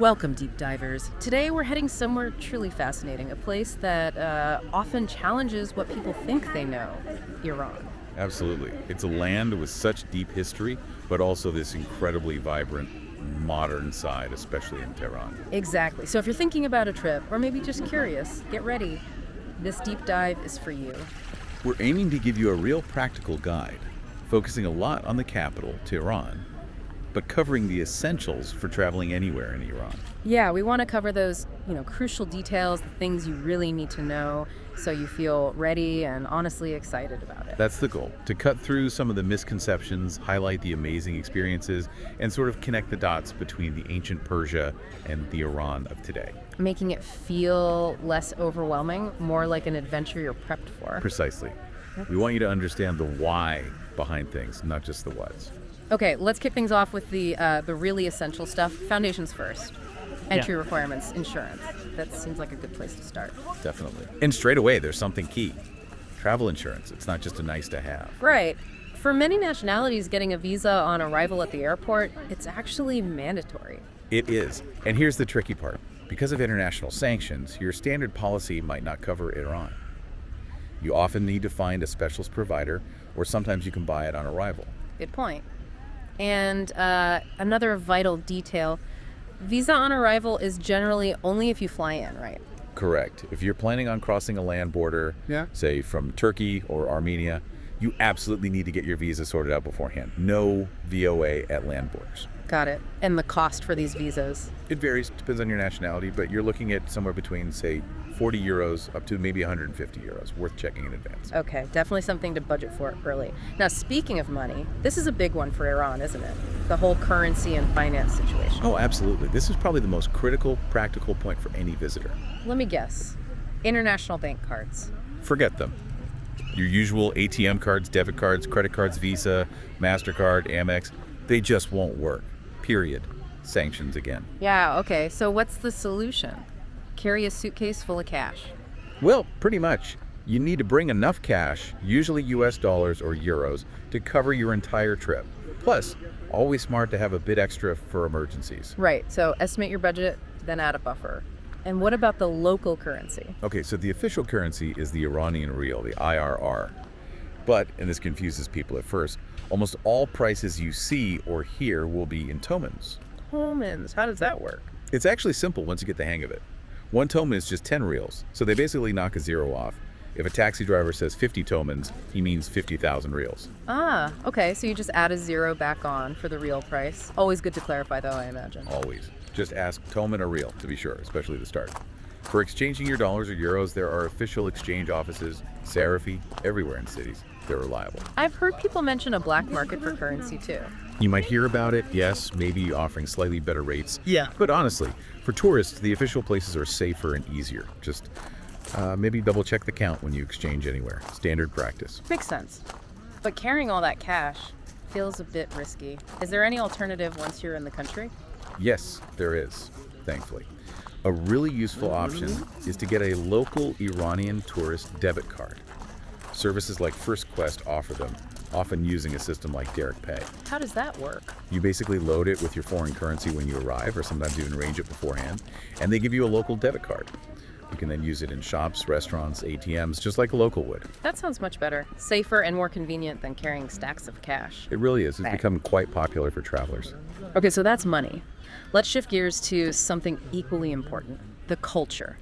Welcome, deep divers. Today we're heading somewhere truly fascinating, a place that often challenges what people think they know, Iran. Absolutely. It's a land with such deep history, but also this incredibly vibrant, modern side, especially in Tehran. Exactly. So if you're thinking about a trip, or maybe just curious, get ready. This deep dive is for you. We're aiming to give you a real practical guide, focusing a lot on the capital, Tehran, but covering the essentials for traveling anywhere in Iran. Yeah, we want to cover those, crucial details, the things you really need to know, so you feel ready and honestly excited about it. That's the goal, to cut through some of the misconceptions, highlight the amazing experiences, and sort of connect the dots between the ancient Persia and the Iran of today. Making it feel less overwhelming, more like an adventure you're prepped for. Precisely. We want you to understand the why behind things, not just the what's. Okay, let's kick things off with the really essential stuff. Foundations first. Entry requirements, insurance. That seems like a good place to start. Definitely. And straight away, there's something key. Travel insurance. It's not just a nice to have. Right. For many nationalities, getting a visa on arrival at the airport, it's actually mandatory. It is. And here's the tricky part. Because of international sanctions, your standard policy might not cover Iran. You often need to find a specialist provider, or sometimes you can buy it on arrival. Good point. And another vital detail, visa on arrival is generally only if you fly in, right? Correct. If you're planning on crossing a land border, say from Turkey or Armenia, you absolutely need to get your visa sorted out beforehand. No VOA at land borders. Got it. And the cost for these visas? It varies, depends on your nationality, but you're looking at somewhere between, say, 40 euros up to maybe 150 euros, worth checking in advance. Okay, definitely something to budget for early. Now, speaking of money, this is a big one for Iran, isn't it? The whole currency and finance situation. Oh, absolutely. This is probably the most critical, practical point for any visitor. Let me guess. International bank cards. Forget them. Your usual ATM cards, debit cards, credit cards, Visa, MasterCard, Amex, they just won't work. Period. Sanctions again. Yeah, okay. So what's the solution? Carry a suitcase full of cash. Well, pretty much. You need to bring enough cash, usually US dollars or euros, to cover your entire trip. Plus, always smart to have a bit extra for emergencies. Right. So estimate your budget, then add a buffer. And what about the local currency? Okay, so the official currency is the Iranian rial, the IRR. But, and this confuses people at first, almost all prices you see or hear will be in tomans. Tomans? How does that work? It's actually simple once you get the hang of it. One toman is just 10 reals, so they basically knock a zero off. If a taxi driver says 50 tomans, he means 50,000 reals. Ah, okay, so you just add a zero back on for the real price. Always good to clarify, though, I imagine. Always. Just ask toman or real, to be sure, especially to start. For exchanging your dollars or euros, there are official exchange offices, Sarafi, everywhere in cities. They're reliable. I've heard people mention a black market for currency, too. You might hear about it, yes, maybe offering slightly better rates. Yeah. But honestly, for tourists, the official places are safer and easier. Just maybe double check the count when you exchange anywhere. Standard practice. Makes sense. But carrying all that cash feels a bit risky. Is there any alternative once you're in the country? Yes, there is, thankfully. A really useful option is to get a local Iranian tourist debit card. Services like First Quest offer them, often using a system like Direct Pay. How does that work? You basically load it with your foreign currency when you arrive, or sometimes even arrange it beforehand, and they give you a local debit card. You can then use it in shops, restaurants, ATMs, just like a local would. That sounds much better. Safer and more convenient than carrying stacks of cash. It really is. It's become quite popular for travelers. Okay, so that's money. Let's shift gears to something equally important, the culture.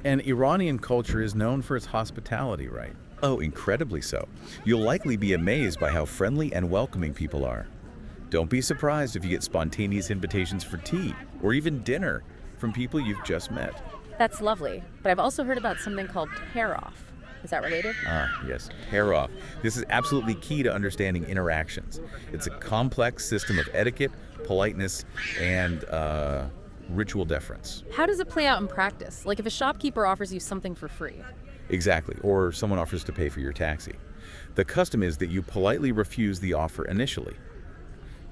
And Iranian culture is known for its hospitality, right? Oh, incredibly so. You'll likely be amazed by how friendly and welcoming people are. Don't be surprised if you get spontaneous invitations for tea or even dinner from people you've just met. That's lovely, but I've also heard about something called tear-off. Is that related? Ah, yes, tear off. This is absolutely key to understanding interactions. It's a complex system of etiquette, politeness, and ritual deference. How does it play out in practice? Like if a shopkeeper offers you something for free? Exactly, or someone offers to pay for your taxi. The custom is that you politely refuse the offer initially.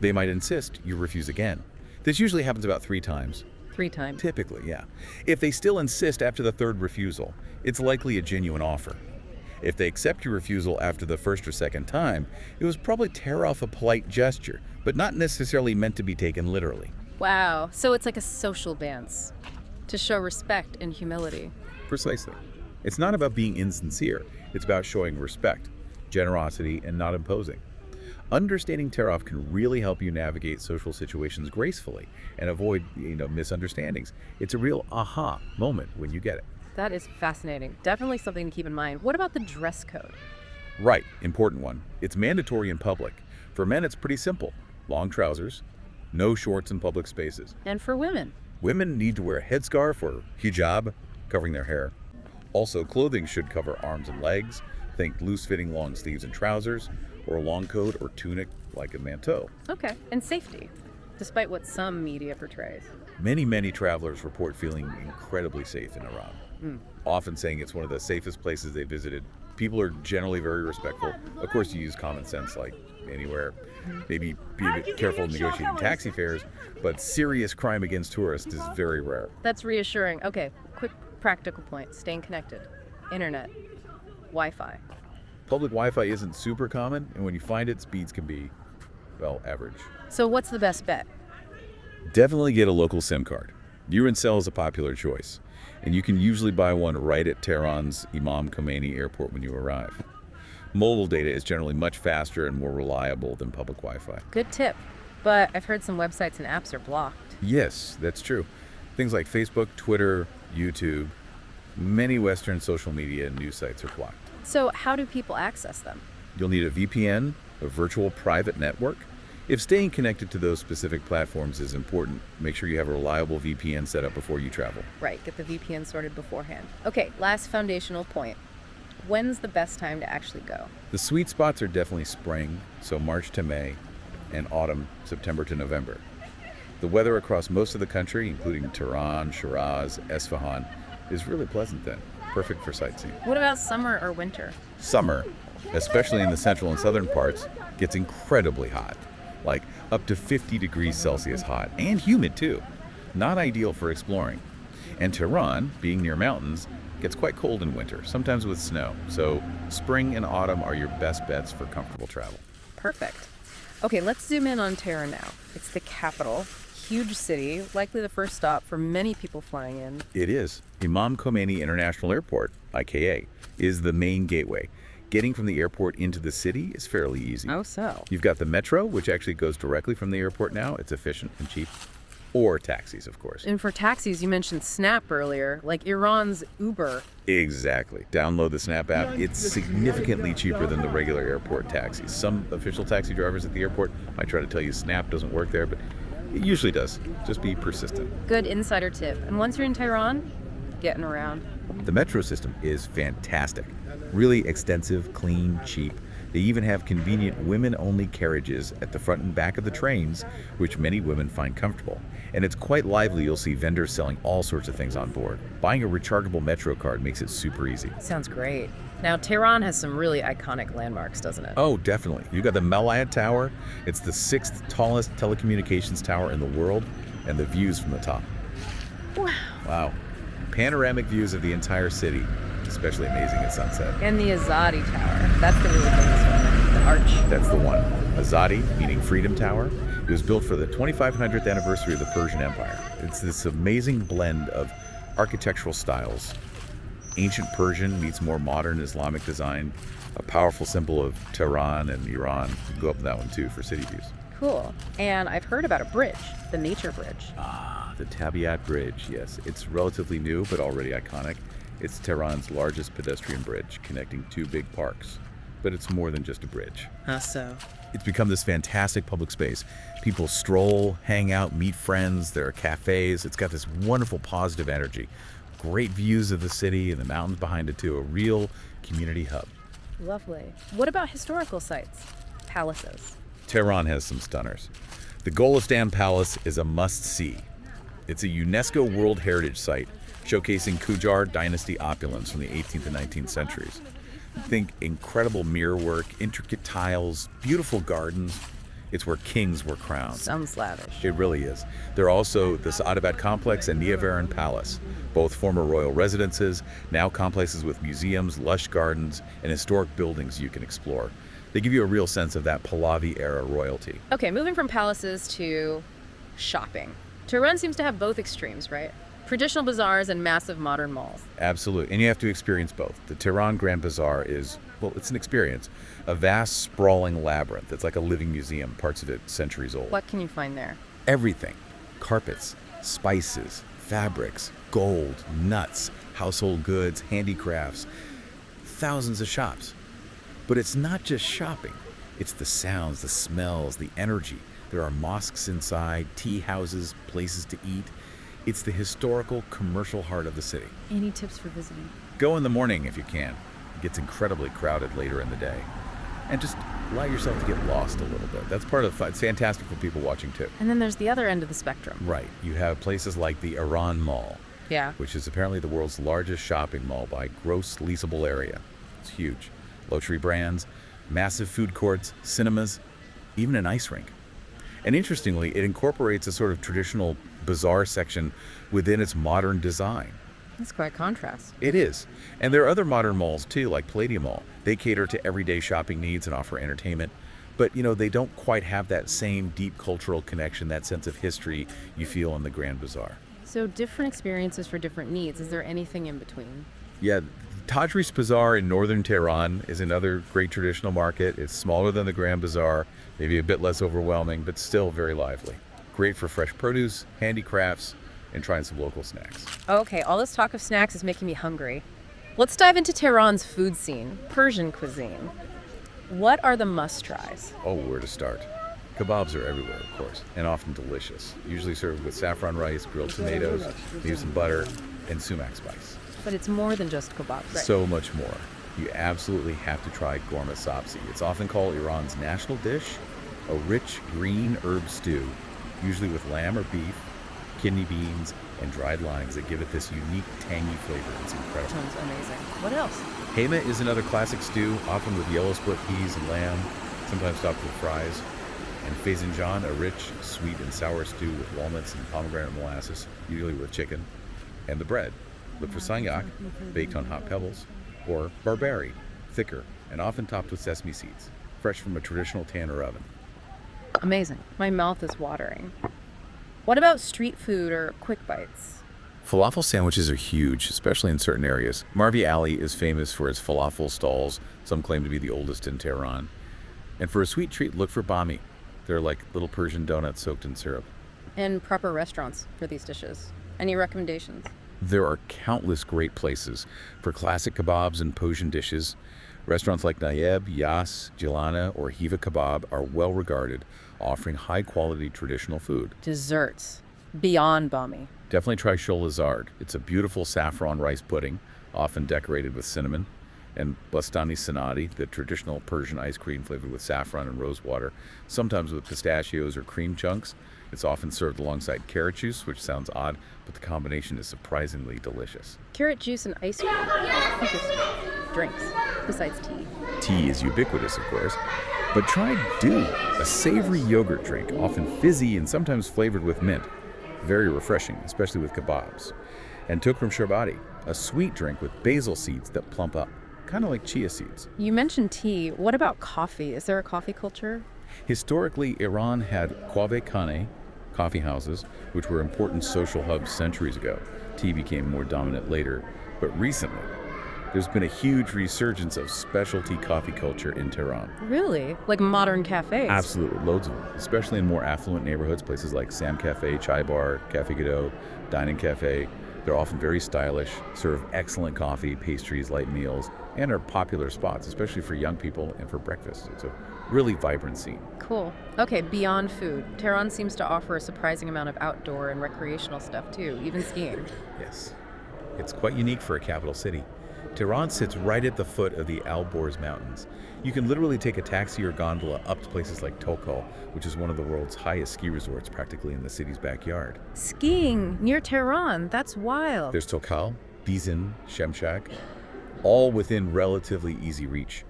They might insist, you refuse again. This usually happens about 3 times. 3 times? Typically, yeah. If they still insist after the 3rd refusal, it's likely a genuine offer. If they accept your refusal after the 1st or 2nd time, it was probably tear off a polite gesture, but not necessarily meant to be taken literally. Wow. So it's like a social dance to show respect and humility. Precisely. It's not about being insincere. It's about showing respect, generosity, and not imposing. Understanding Tarov can really help you navigate social situations gracefully and avoid, misunderstandings. It's a real aha moment when you get it. That is fascinating. Definitely something to keep in mind. What about the dress code? Right, important one. It's mandatory in public. For men, it's pretty simple. Long trousers, no shorts in public spaces. And for women? Women need to wear a headscarf or hijab, covering their hair. Also, clothing should cover arms and legs. Think loose-fitting long sleeves and trousers, or a long coat or tunic like a manteau. Okay. And safety, despite what some media portrays. Many travelers report feeling incredibly safe in Iran, often saying it's one of the safest places they visited. People are generally very respectful. Of course, you use common sense like anywhere. Maybe be a bit careful negotiating taxi fares, but serious crime against tourists is very rare. That's reassuring. Okay, quick practical point. Staying connected. Internet. Wi-Fi. Public Wi-Fi isn't super common, and when you find it, speeds can be, well, average. So what's the best bet? Definitely get a local SIM card. Urencell is a popular choice, and you can usually buy one right at Tehran's Imam Khomeini airport when you arrive. Mobile data is generally much faster and more reliable than public Wi-Fi. Good tip. But I've heard some websites and apps are blocked. Yes, that's true. Things like Facebook, Twitter, YouTube, many Western social media and news sites are blocked. So how do people access them? You'll need a VPN, a virtual private network. If staying connected to those specific platforms is important, make sure you have a reliable VPN set up before you travel. Right, get the VPN sorted beforehand. Okay, last foundational point. When's the best time to actually go? The sweet spots are definitely spring, so March to May, and autumn, September to November. The weather across most of the country, including Tehran, Shiraz, Esfahan, is really pleasant then. Perfect for sightseeing. What about summer or winter? Summer, especially in the central and southern parts, gets incredibly hot, like up to 50 degrees Celsius hot, and humid too. Not ideal for exploring. And Tehran, being near mountains, gets quite cold in winter, sometimes with snow. So spring and autumn are your best bets for comfortable travel. Perfect. Okay, let's zoom in on Tehran now. It's the capital, huge city, likely the first stop for many people flying in. It is. Imam Khomeini International Airport, IKA, is the main gateway. Getting from the airport into the city is fairly easy. Oh, so? You've got the metro, which actually goes directly from the airport now. It's efficient and cheap. Or taxis, of course. And for taxis, you mentioned Snap earlier, like Iran's Uber. Exactly. Download the Snap app. It's significantly cheaper than the regular airport taxis. Some official taxi drivers at the airport might try to tell you Snap doesn't work there, but it usually does. Just be persistent. Good insider tip. And once you're in Tehran, getting around. The metro system is fantastic. Really extensive, clean, cheap. They even have convenient women-only carriages at the front and back of the trains, which many women find comfortable. And it's quite lively. You'll see vendors selling all sorts of things on board. Buying a rechargeable metro card makes it super easy. Sounds great. Now, Tehran has some really iconic landmarks, doesn't it? Oh, definitely. You got the Melayat Tower. It's the 6th tallest telecommunications tower in the world, and the views from the top. Wow. Panoramic views of the entire city, especially amazing at sunset. And the Azadi Tower. That's the really famous one. The arch. That's the one. Azadi, meaning Freedom Tower. It was built for the 2500th anniversary of the Persian Empire. It's this amazing blend of architectural styles. Ancient Persian meets more modern Islamic design. A powerful symbol of Tehran and Iran. You can go up with that one too for city views. Cool. And I've heard about a bridge, the Nature Bridge. Ah, the Tabiat Bridge, yes. It's relatively new, but already iconic. It's Tehran's largest pedestrian bridge, connecting two big parks. But it's more than just a bridge. How so? It's become this fantastic public space. People stroll, hang out, meet friends. There are cafes. It's got this wonderful positive energy. Great views of the city and the mountains behind it too. A real community hub. Lovely. What about historical sites? Palaces. Tehran has some stunners. The Golestan Palace is a must-see. It's a UNESCO World Heritage Site, showcasing Qajar dynasty opulence from the 18th and 19th centuries. Think incredible mirrorwork, intricate tiles, beautiful gardens. It's where kings were crowned. Sounds lavish. It really is. There are also the Saadebat Complex and Niavaran Palace, both former royal residences, now complexes with museums, lush gardens, and historic buildings you can explore. They give you a real sense of that Pahlavi-era royalty. Okay, moving from palaces to shopping. Tehran seems to have both extremes, right? Traditional bazaars and massive modern malls. Absolutely. And you have to experience both. The Tehran Grand Bazaar is, well, it's an experience. A vast, sprawling labyrinth. It's like a living museum, parts of it centuries old. What can you find there? Everything. Carpets, spices, fabrics, gold, nuts, household goods, handicrafts. Thousands of shops. But it's not just shopping. It's the sounds, the smells, the energy. There are mosques inside, tea houses, places to eat. It's the historical, commercial heart of the city. Any tips for visiting? Go in the morning if you can. It gets incredibly crowded later in the day. And just allow yourself to get lost a little bit. That's part of the fun. It's fantastic for people watching too. And then there's the other end of the spectrum. Right. You have places like the Iran Mall, Yeah. which is apparently the world's largest shopping mall by gross leasable area. It's huge. Luxury brands, massive food courts, cinemas, even an ice rink. And interestingly, it incorporates a sort of traditional bazaar section within its modern design. That's quite contrast. It is. And there are other modern malls too, like Palladium Mall. They cater to everyday shopping needs and offer entertainment. But, they don't quite have that same deep cultural connection, that sense of history you feel in the Grand Bazaar. So different experiences for different needs. Is there anything in between? Yeah, Tadris Bazaar in northern Tehran is another great traditional market. It's smaller than the Grand Bazaar, maybe a bit less overwhelming, but still very lively. Great for fresh produce, handicrafts, and trying some local snacks. Okay, all this talk of snacks is making me hungry. Let's dive into Tehran's food scene, Persian cuisine. What are the must-tries? Oh, where to start? Kebabs are everywhere, of course, and often delicious. Usually served with saffron rice, grilled tomatoes, maybe some butter, and sumac spice. But it's more than just kebabs. So much more. You absolutely have to try ghormeh sabzi. It's often called Iran's national dish, a rich green herb stew, usually with lamb or beef, kidney beans, and dried limes that give it this unique, tangy flavor. It's incredible. Sounds amazing. What else? Hema is another classic stew, often with yellow split peas and lamb, sometimes topped with fries. And faisanjan, a rich, sweet, and sour stew with walnuts and pomegranate molasses, usually with chicken. And the bread. Look for sanyak, baked on hot pebbles, or barbari, thicker, and often topped with sesame seeds, fresh from a traditional tanner oven. Amazing. My mouth is watering. What about street food or quick bites? Falafel sandwiches are huge, especially in certain areas. Marvi Alley is famous for its falafel stalls, some claim to be the oldest in Tehran. And for a sweet treat, look for bami. They're like little Persian donuts soaked in syrup. And proper restaurants for these dishes. Any recommendations? There are countless great places for classic kebabs and Persian dishes. Restaurants like Nayeb, Yas, Jilana, or Hiva Kebab are well regarded, offering high-quality traditional food. Desserts. Beyond bami. Definitely try Sholazard. It's a beautiful saffron rice pudding, often decorated with cinnamon. And Bustani Sanadi, the traditional Persian ice cream flavored with saffron and rose water, sometimes with pistachios or cream chunks. It's often served alongside carrot juice, which sounds odd, but the combination is surprisingly delicious. Carrot juice and ice cream. Interesting. Drinks, besides tea. Tea is ubiquitous, of course, but try Dew, a savory yogurt drink, often fizzy and sometimes flavored with mint. Very refreshing, especially with kebabs. And Tukrum Sherbati, a sweet drink with basil seeds that plump up, kind of like chia seeds. You mentioned tea. What about coffee? Is there a coffee culture? Historically, Iran had Qahveh-Khaneh, coffee houses, which were important social hubs centuries ago. Tea became more dominant later, but recently, there's been a huge resurgence of specialty coffee culture in Tehran. Really? Like modern cafes? Absolutely, loads of them, especially in more affluent neighborhoods, places like Sam Cafe, Chai Bar, Cafe Godot, Dining Cafe. They're often very stylish, serve excellent coffee, pastries, light meals, and are popular spots, especially for young people and for breakfast. It's a really vibrant scene. Cool. Okay, beyond food, Tehran seems to offer a surprising amount of outdoor and recreational stuff too, even skiing. Yes, it's quite unique for a capital city. Tehran sits right at the foot of the Alborz Mountains. You can literally take a taxi or gondola up to places like Tokal, which is one of the world's highest ski resorts practically in the city's backyard. Skiing near Tehran, that's wild. There's Tokal, Bizin, Shemshak, all within relatively easy reach.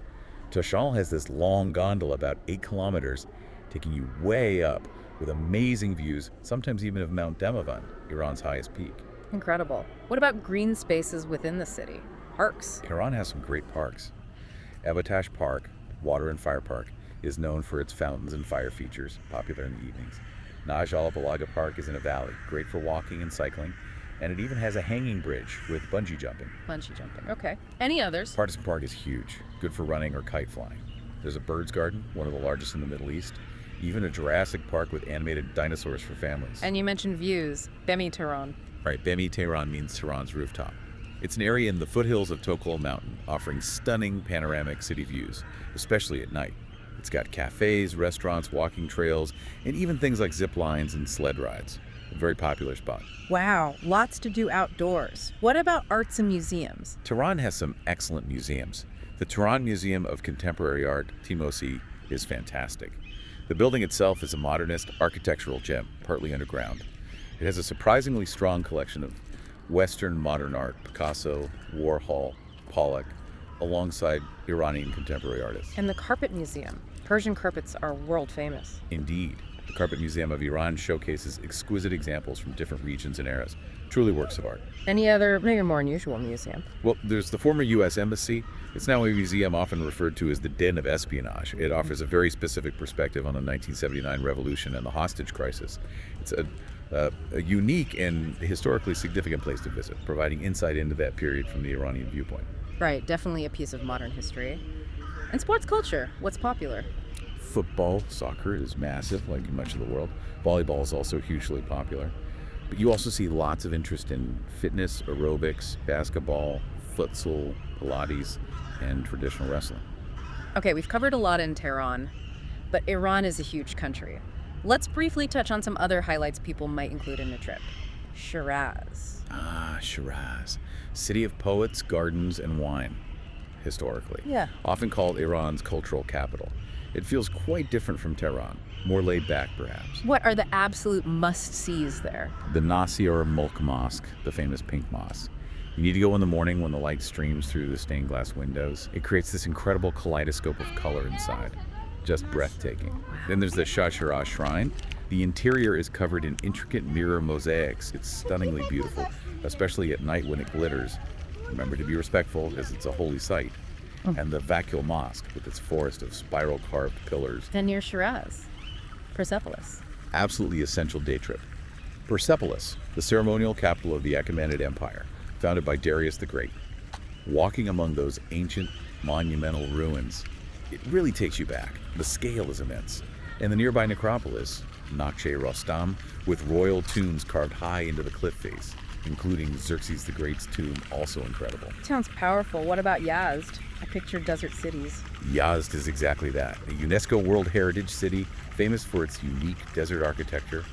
Toshal has this long gondola about 8 kilometers, taking you way up with amazing views, sometimes even of Mount Demavan, Iran's highest peak. Incredible. What about green spaces within the city? Parks. Tehran has some great parks. Evatash Park, Water and Fire Park, is known for its fountains and fire features, popular in the evenings. Naj Al Balaga Park is in a valley, great for walking and cycling, and it even has a hanging bridge with bungee jumping. Bungee jumping. Okay. Any others? Partisan Park is huge, good for running or kite flying. There's a birds garden, one of the largest in the Middle East, even a Jurassic Park with animated dinosaurs for families. And you mentioned views. Bemi Tehran. Right, Bemi Tehran means Tehran's rooftop. It's an area in the foothills of Tokol Mountain, offering stunning panoramic city views, especially at night. It's got cafes, restaurants, walking trails, and even things like zip lines and sled rides. A very popular spot. Wow, lots to do outdoors. What about arts and museums? Tehran has some excellent museums. The Tehran Museum of Contemporary Art, Timosi, is fantastic. The building itself is a modernist architectural gem, partly underground. It has a surprisingly strong collection of Western modern art, Picasso, Warhol, Pollock, alongside Iranian contemporary artists. And the Carpet Museum. Persian carpets are world famous. Indeed. The Carpet Museum of Iran showcases exquisite examples from different regions and eras. Truly works of art. Any other, maybe more unusual museum? Well, there's the former U.S. Embassy. It's now a museum often referred to as the Den of Espionage. It offers a very specific perspective on the 1979 revolution and the hostage crisis. It's a unique and historically significant place to visit, providing insight into that period from the Iranian viewpoint. Right, definitely a piece of modern history. And sports culture, what's popular? Football, soccer is massive, like in much of the world. Volleyball is also hugely popular. But you also see lots of interest in fitness, aerobics, basketball, futsal, Pilates, and traditional wrestling. Okay, we've covered a lot in Tehran, but Iran is a huge country. Let's briefly touch on some other highlights people might include in a trip. Shiraz. Ah, Shiraz. City of poets, gardens, and wine, historically. Yeah. Often called Iran's cultural capital. It feels quite different from Tehran, more laid back perhaps. What are the absolute must-sees there? The Nasir Mulk Mosque, the famous pink mosque. You need to go in the morning when the light streams through the stained glass windows. It creates this incredible kaleidoscope of color inside. Just breathtaking. Then there's the Shah Shiraz Shrine. The interior is covered in intricate mirror mosaics. It's stunningly beautiful, especially at night when it glitters. Remember to be respectful, as it's a holy site. And the Vakil Mosque, with its forest of spiral carved pillars. Then near Shiraz, Persepolis. Absolutely essential day trip. Persepolis, the ceremonial capital of the Achaemenid Empire, founded by Darius the Great. Walking among those ancient, monumental ruins, it really takes you back. The scale is immense. And the nearby necropolis, Nakhche Rostam, with royal tombs carved high into the cliff face, including Xerxes the Great's tomb, also incredible. Sounds powerful. What about Yazd? I picture desert cities. Yazd is exactly that. A UNESCO World Heritage City, famous for its unique desert architecture,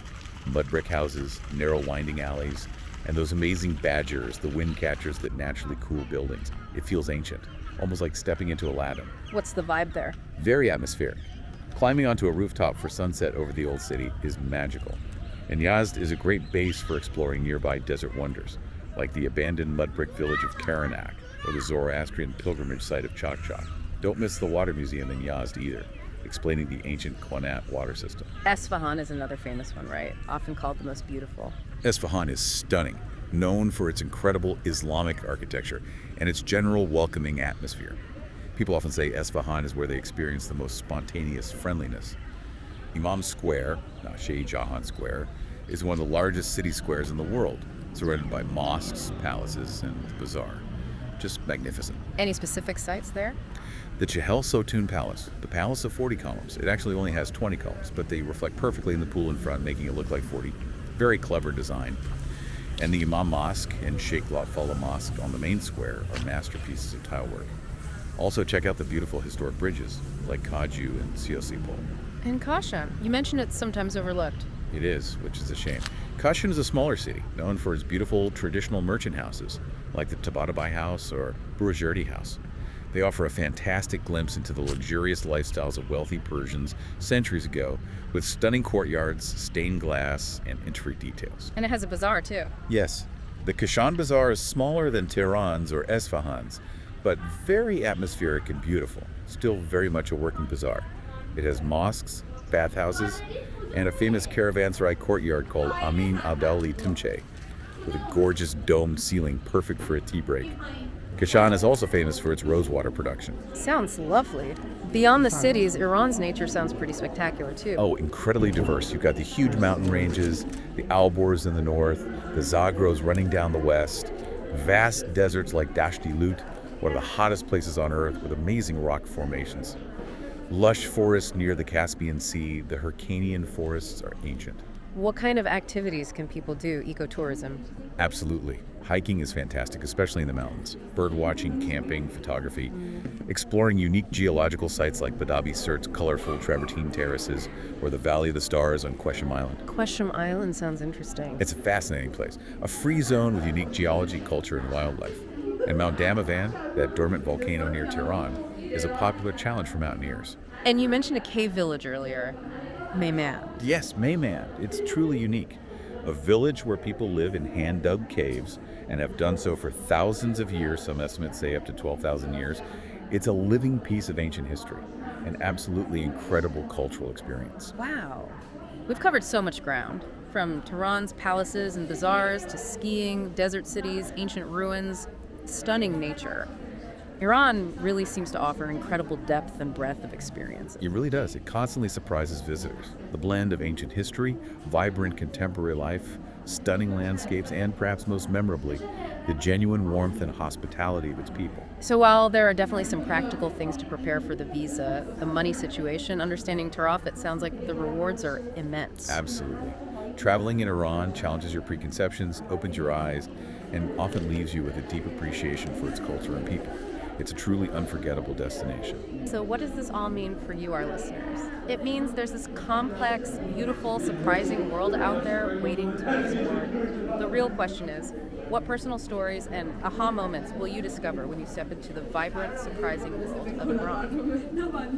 mud brick houses, narrow winding alleys, and those amazing badgers, the wind catchers that naturally cool buildings. It feels ancient, almost like stepping into Aladdin. What's the vibe there? Very atmospheric. Climbing onto a rooftop for sunset over the old city is magical. And Yazd is a great base for exploring nearby desert wonders, like the abandoned mud brick village of Karanak or the Zoroastrian pilgrimage site of Chakchak. Don't miss the water museum in Yazd either, explaining the ancient Qanat water system. Esfahan is another famous one, right? Often called the most beautiful. Esfahan is stunning, known for its incredible Islamic architecture and its general welcoming atmosphere. People often say Esfahan is where they experience the most spontaneous friendliness. Imam Square, Shah Jahan Square, is one of the largest city squares in the world, surrounded by mosques, palaces, and the bazaar. Just magnificent. Any specific sites there? The Chehel Sotun Palace, the palace of 40 columns. It actually only has 20 columns, but they reflect perfectly in the pool in front, making it look like 40. Very clever design. And the Imam Mosque and Sheikh Lotfallah Mosque on the main square are masterpieces of tile work. Also check out the beautiful historic bridges, like Kaju and Siosipol. And Kashan. You mentioned it's sometimes overlooked. It is, which is a shame. Kashan is a smaller city, known for its beautiful traditional merchant houses, like the Tabatabai House or Burjurdi House. They offer a fantastic glimpse into the luxurious lifestyles of wealthy Persians centuries ago, with stunning courtyards, stained glass, and intricate details. And it has a bazaar, too. Yes, the Kashan Bazaar is smaller than Tehran's or Esfahan's, but very atmospheric and beautiful. Still very much a working bazaar. It has mosques, bathhouses, and a famous caravanserai courtyard called Amin Abdali Timche, with a gorgeous domed ceiling perfect for a tea break. Kashan is also famous for its rosewater production. Sounds lovely. Beyond the cities, Iran's nature sounds pretty spectacular too. Oh, incredibly diverse. You've got the huge mountain ranges, the Alborz in the north, the Zagros running down the west, vast deserts like Dashti Lut, one of the hottest places on earth with amazing rock formations. Lush forests near the Caspian Sea, the Hyrcanian forests are ancient. What kind of activities can people do, ecotourism? Absolutely. Hiking is fantastic, especially in the mountains. Bird watching, camping, photography, exploring unique geological sites like Badabi Surt's colorful travertine terraces or the Valley of the Stars on Quesham Island. Quesham Island sounds interesting. It's a fascinating place, a free zone with unique geology, culture, and wildlife. And Mount Damavand, that dormant volcano near Tehran, is a popular challenge for mountaineers. And you mentioned a cave village earlier, Meyman. Yes, Meyman. It's truly unique. A village where people live in hand-dug caves and have done so for thousands of years, some estimates say up to 12,000 years. It's a living piece of ancient history, an absolutely incredible cultural experience. Wow. We've covered so much ground, from Tehran's palaces and bazaars to skiing, desert cities, ancient ruins, stunning nature. Iran really seems to offer incredible depth and breadth of experience. It really does. It constantly surprises visitors. The blend of ancient history, vibrant contemporary life, stunning landscapes, and perhaps most memorably, the genuine warmth and hospitality of its people. So while there are definitely some practical things to prepare for the visa, the money situation, understanding Taraf, it sounds like the rewards are immense. Absolutely. Traveling in Iran challenges your preconceptions, opens your eyes, and often leaves you with a deep appreciation for its culture and people. It's a truly unforgettable destination. So what does this all mean for you, our listeners? It means there's this complex, beautiful, surprising world out there waiting to be explored. The real question is, what personal stories and aha moments will you discover when you step into the vibrant, surprising world of Iran?